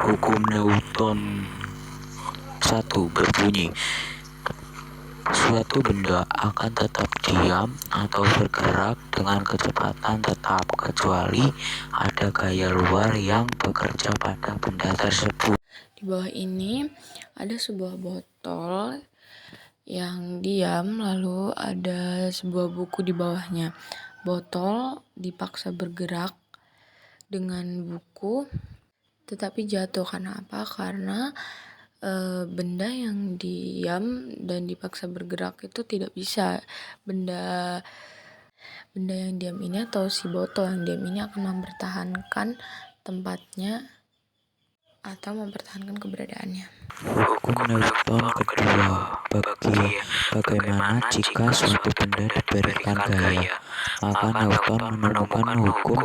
Hukum Newton 1 berbunyi, suatu benda akan tetap diam atau bergerak dengan kecepatan tetap kecuali ada gaya luar yang bekerja pada benda tersebut. Di bawah ini ada sebuah botol yang diam, lalu ada sebuah buku di bawahnya. Botol dipaksa bergerak dengan buku, tetapi jatuh. Karena apa? Karena benda yang diam dan dipaksa bergerak itu tidak bisa. Benda yang diam ini atau si botol yang diam ini akan mempertahankan tempatnya atau mempertahankan keberadaannya. Hukum Newton kedua, bagaimana jika suatu benda diberikan gaya, maka Newton menemukan hukum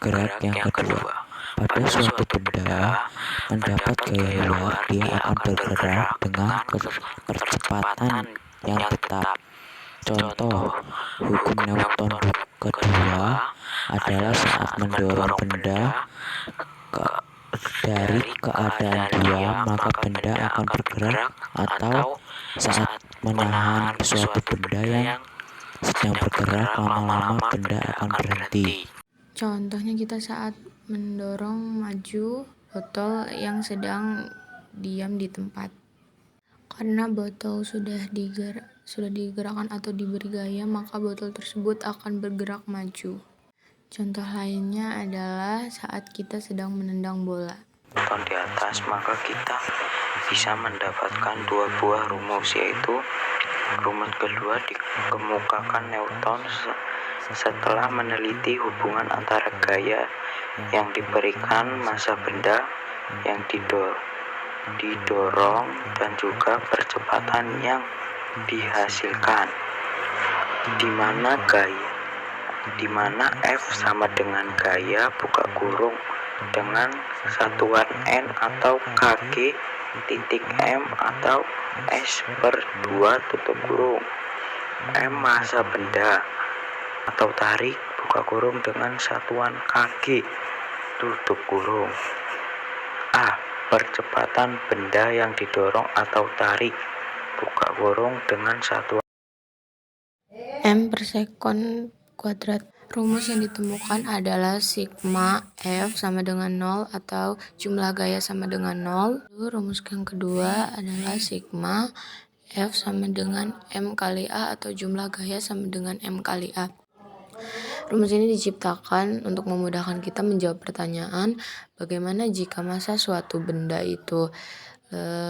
gerak yang kedua. Pada suatu benda mendapat gaya luar, dia akan bergerak dengan kecepatan yang tetap. Contoh, hukum Newton kedua adalah saat mendorong benda dari keadaan diam, maka benda akan bergerak, atau saat menahan suatu benda yang sedang bergerak, lama-lama benda akan berhenti. Contohnya kita saat mendorong maju botol yang sedang diam di tempat. Karena botol sudah digerakkan atau diberi gaya, maka botol tersebut akan bergerak maju. Contoh lainnya adalah saat kita sedang menendang bola. Nonton di atas, maka kita bisa mendapatkan dua buah rumus, yaitu rumus kedua dikemukakan Newton setelah meneliti hubungan antara gaya yang diberikan massa benda yang didorong dan juga percepatan yang dihasilkan, di mana F sama dengan gaya buka kurung dengan satuan N atau kg titik M atau S per 2 tutup kurung. M massa benda atau tarik buka kurung dengan satuan kg tutup kurung. A. Percepatan benda yang didorong atau tarik buka kurung dengan satuan M per sekon kuadrat. Rumus yang ditemukan adalah sigma F sama dengan 0 atau jumlah gaya sama dengan 0. Lalu rumus yang kedua adalah sigma F sama dengan M kali A atau jumlah gaya sama dengan M kali A. Rumus ini diciptakan untuk memudahkan kita menjawab pertanyaan bagaimana jika massa suatu benda itu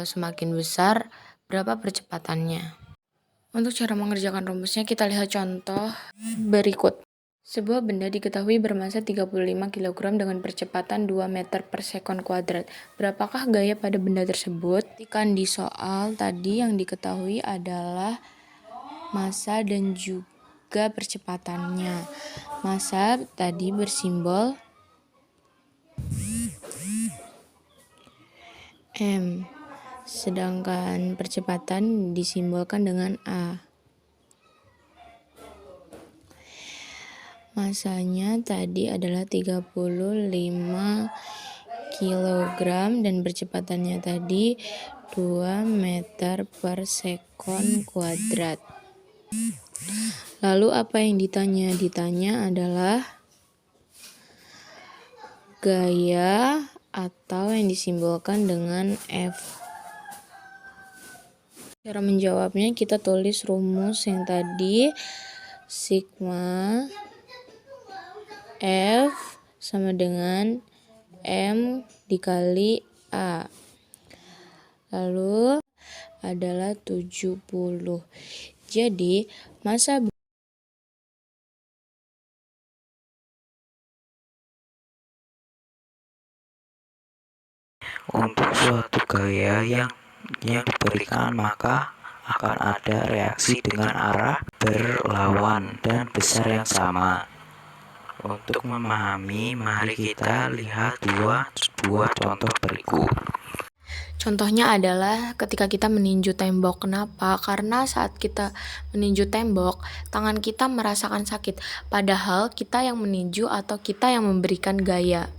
semakin besar, berapa percepatannya. Untuk cara mengerjakan rumusnya kita lihat contoh berikut. Sebuah benda diketahui bermassa 35 kg dengan percepatan 2 meter per sekon kuadrat. Berapakah gaya pada benda tersebut? Kan di soal tadi yang diketahui adalah massa dan juga percepatannya. Massa tadi bersimbol M, sedangkan percepatan disimbolkan dengan A. Massanya tadi adalah 35 kg dan percepatannya tadi 2 meter per sekon kuadrat. Lalu apa yang ditanya? Ditanya adalah gaya atau yang disimbolkan dengan F. Cara menjawabnya kita tulis rumus yang tadi, sigma F sama dengan M dikali A. Lalu adalah 70. Jadi massa Untuk suatu gaya yang diberikan, maka akan ada reaksi dengan arah berlawan dan besar yang sama. Untuk memahami, mari kita lihat dua buah contoh berikut. Contohnya adalah ketika kita meninju tembok. Kenapa? Karena saat kita meninju tembok, tangan kita merasakan sakit. Padahal kita yang meninju atau kita yang memberikan gaya.